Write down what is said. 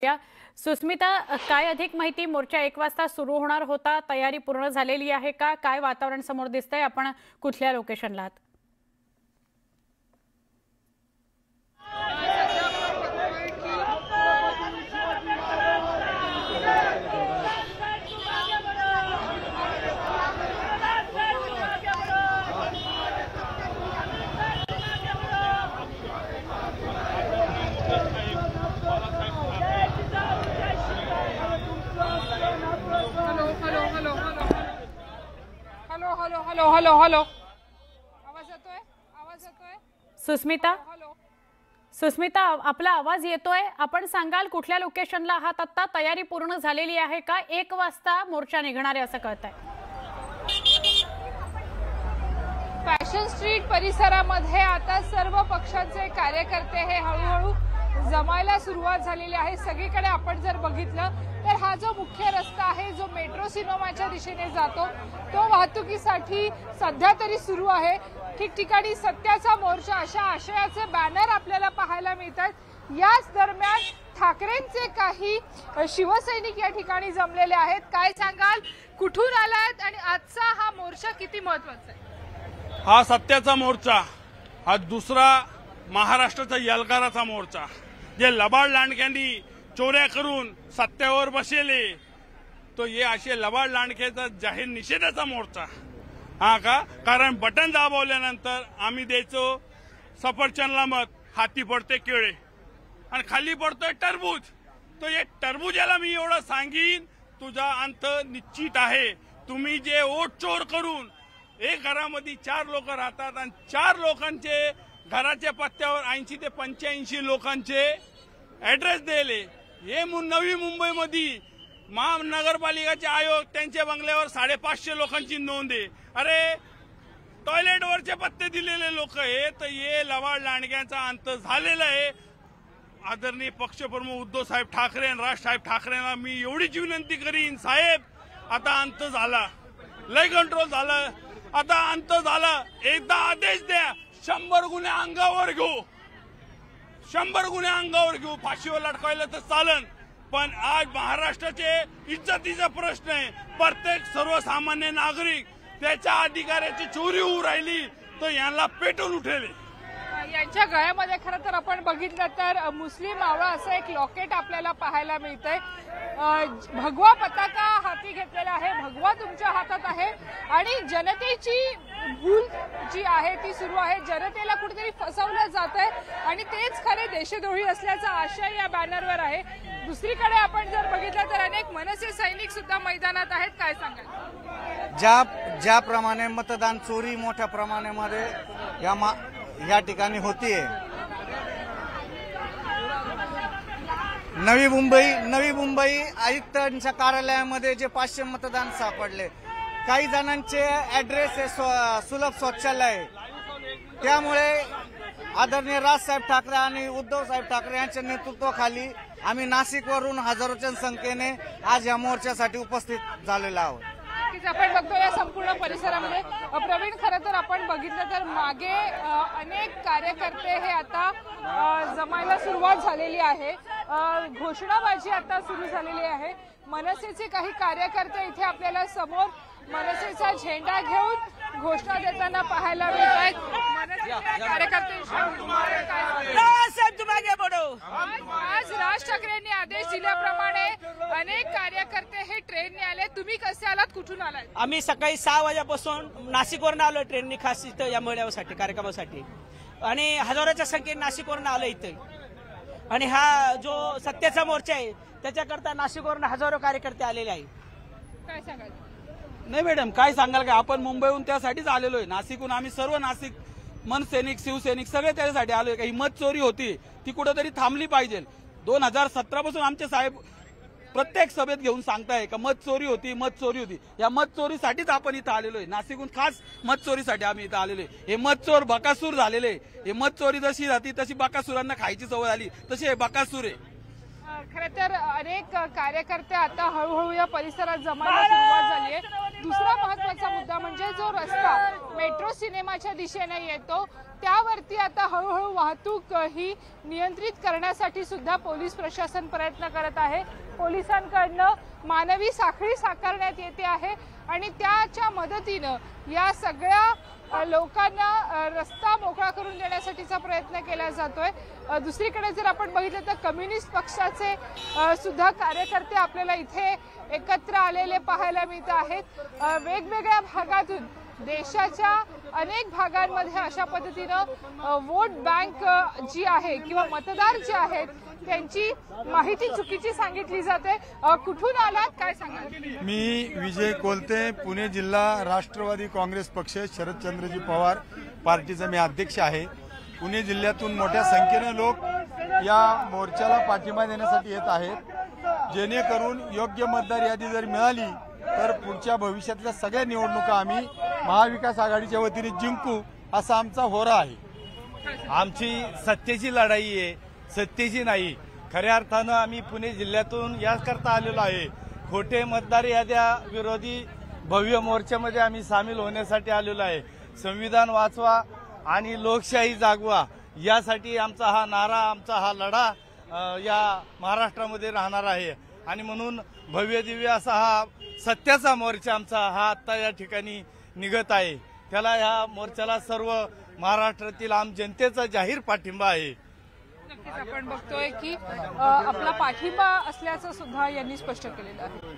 सुस्मिता, काय अधिक माहिती? मोर्चा 1 वाजता सुरू होणार होता, तयारी पूर्ण झालेली आहे का? काय वातावरण समोर दिसतंय? आपण कुठल्या लोकेशनला आहात? हॅलो आवाज येतोय? सुस्मिता, आपला आवाज येतोय? आपण सांगाल कुठल्या लोकेशनला आहात? आता तयारी पूर्ण झालेली आहे का? 1 वाजता मोर्चा निघणार आहे असं कळतंय. फॅशन स्ट्रीट परिसरामध्ये आता सर्व पक्षांचे कार्यकर्ते हे हळूहळू जमायला सुरुवात झालेली आहे. सगळीकडे आपण जर बघितलं तर हा जो मुख्य रस्ता आहे, जो मेट्रो सिनेमाच्या दिशेने जातो, तो वाहतुकीसाठी सध्या तरी सुरू आहे. ठिकठिकाणी सत्याचा मोर्चा अशा आशयाचे बॅनर आपल्याला पाहायला मिळतात. याच दरम्यान ठाकरेंचे काही शिवसैनिक या ठिकाणी जमलेले आहेत. काय सांगाल, कुठून आलात आणि आजचा हा मोर्चा किती महत्त्वाचा आहे? हा सत्याचा मोर्चा, हा दुसरा महाराष्ट्राचा यलकाराचा मोर्चा. जे लबाड लांडक्यांनी चोऱ्या करून सत्यावर बसले, तो हे असे लबाड लांडक्याचा जाहीर निषेधाचा मोर्चा. हा का? कारण बटन दाबवल्यानंतर आम्ही द्यायचो सफरचंदला मत, हाती पडते केळे आणि खाली पडतोय टरबूज. तो हे टरबुजाला मी एवढं सांगीन, तुझा अंत निश्चित आहे. तुम्ही जे ओट चोर करून एक घरामध्ये 4 लोक राहतात आणि 4 लोकांचे घराच्या पत्त्यावर 80 ते 85 लोकांचे ऍड्रेस दिले. हे नवी मुंबईमध्ये महानगरपालिकाचे आयोग त्यांच्या बंगल्यावर 550 लोकांची नोंद आहे. अरे टॉयलेटवरचे पत्ते दिलेले लोक हे, तर हे लवाड लांडग्यांचा अंत झालेला आहे. आदरणीय पक्षप्रमुख उद्धव साहेब ठाकरे आणि राजसाहेब ठाकरेंना मी एवढीच विनंती करीन, साहेब आता अंत झाला, लय कंट्रोल झालं, आता अंत झाला. एकदा आदेश द्या, 100 गुन्हे अंगावर घेऊ, 100 गुन्हे अंगावर घेऊ. फाशीवर लटकायला तर चालन, पण आज महाराष्ट्राचे इज्जतीचा प्रश्न आहे. प्रत्येक सर्वसामान्य नागरिक त्याच्या अधिकाराची चोरी होऊ राहिली, तर यांना पेटून उठेल. यांच्या गळ्यामध्ये खरं तर आपण बघितलं तर मुस्लिम आवळा असं एक लॉकेट आपल्याला पाहायला मिळतंय. भगवा पताका हाती घेतलेला आहे, भगवा तुमच्या हातात आहे आणि जनतेची भूल जी आहे ती सुरू आहे. जनतेला कुठेतरी फसवलं जात आहे आणि तेच खरे देशद्रोही असल्याचा आशय या बॅनरवर आहे. दुसरीकडे आपण जर बघितलं तर अनेक मनसे सैनिक सुद्धा मैदानात आहेत. काय सांगाल? ज्याप्रमाणे मतदान चोरी मोठ्या प्रमाणामध्ये या ठिकाणी होतीये, नवी मुंबई आयुक्तांच्या कार्यालयामध्ये जे 500 मतदान सापडले, काही जणांचे ऍड्रेस हे सुलभ शौचालय. त्यामुळे आदरणीय राजसाहेब ठाकरे आणि उद्धव साहेब ठाकरे यांच्या नेतृत्वाखाली आम्ही नाशिकवरून हजारोच्या संख्येने आज या मोर्चासाठी उपस्थित झालेलो आहोत. आपण बघतो या संपूर्ण परिसरामध्ये प्रवीण, खरं तर आपण बघितलं तर मागे अनेक कार्यकर्ते हे आता जमायला सुरुवात झालेली आहे. घोषणाबाजी आता सुरू झालेली आहे. मनसेचे काही कार्यकर्ते इथे आपल्याला समोर मनसेचा झेंडा घेऊन घोषणा देताना पाहायला मिळत आहेत. आज राज ठाकरेंनी आदेश दिल्याप्रमाणे अनेक कार्यकर्ते हे ट्रेनने आले. तुम्ही कसे आलात, कुठून आलात? आम्ही सकाळी 6 वाजेपासून नाशिकवरून आलो ट्रेननी, खास इथं या मेळाव्यासाठी, कार्यक्रमासाठी, आणि हजारोच्या संख्येने नाशिकवरून आलो इथे. आणि हा जो सत्याचा मोर्चा आहे त्याच्याकरता नाशिकवरून हजारो कार्यकर्ते आलेले आहेत. काय सांगाल? नाही मॅडम, काय सांगाल का, आपण मुंबईहून त्यासाठीच आलेलो आहे. नाशिकहून आम्ही सर्व नाशिक मनसैनिक, शिवसैनिक सगळे त्याच्यासाठी आलोय. काही मत चोरी होती ती कुठेतरी थांबली पाहिजे. 2017 पासून आमचे साहेब प्रत्येक सभेत घेऊन सांगताय का मत चोरी होती, मत चोरी होती. या मत चोरीसाठीच आपण इथं आलेलो आहे. नाशिकहून खास मत चोरीसाठी आम्ही इथं आलेलो आहे. हे मत चोर बकासूर झालेले. हे मत चोरी जशी जाती तशी बकासुरांना खायची सवय आली, तशी हे बकासूर आहे. खरं तर अनेक कार्यकर्ते आता हळूहळू या परिसरात जमायला सुरुवात झाली आहे. दुसरा महत्वाचा मुद्दा म्हणजे जो रस्ता मेट्रो सिनेमाच्या दिशेने येतो त्यावरती आता हळूहळू वाहतूक ही नियंत्रित करण्यासाठी सुद्धा पोलीस प्रशासन प्रयत्न करत आहे। पोलिसांकडनं मानवी साखळी साकारण्यात येते आहे आणि त्याच्या मदतीनं या सगळ्या लोकांना रस्ता मोकळा करून देण्यासाठीचा प्रयत्न केला जातोय। दुसरीकडे जर आपण बघितलं तर कम्युनिस्ट पक्षाचे सुद्धा कार्यकर्ते आपल्याला इथे एकत्र आलेले पाहायला मिळत आहेत। वेगवेगळ्या भागातून देशाच्या अनेक भागांमध्ये अशा पद्धतीनं वोट बँक जी आहे किंवा मतदार जे आहेत त्यांची माहिती चुकीची सांगितली जाते। कुठून आलात काय सांगाल? मी विजय कोलते, पुणे जिल्हा राष्ट्रवादी काँग्रेस पक्ष शरदचंद्रजी पवार पार्टीचा मी अध्यक्ष आहे। पुणे जिल्ह्यातून मोठ्या संख्येने लोक या मोर्चाला पाठिंबा देण्यासाठी येत आहेत, जेणेकरून योग्य मतदार यादी जर मिळाली तर पुढच्या भविष्यातल्या सगळ्या निवडणुका आम्ही महाविकास आघाडीच्या वतीने जिंकू असा आमचा होरा आहे। आमची सत्तेची लढाई आहे, सत्तेची नाही। खऱ्या अर्थानं आम्ही पुणे जिल्ह्यातून याकरता आलेलो आहे, खोटे मतदार याद्या विरोधी भव्य मोर्चामध्ये आम्ही सामील होण्यासाठी आलेलो आहे। संविधान वाचवा आणि लोकशाही जागवा यासाठी आमचा हा नारा, आमचा हा लढा या महाराष्ट्रामध्ये राहणार आहे आणि म्हणून भव्य दिव्य असा हा सत्याचा मोर्चा आमचा हा आत्ता या ठिकाणी निघत आहे। त्याला या मोर्चाला सर्व महाराष्ट्रातील आम जनतेचा जाहीर पाठिंबा आहे। नक्कीच आपण बघतोय की आपला पाठिंबा असल्याचं सुद्धा यांनी स्पष्ट केलेलं आहे।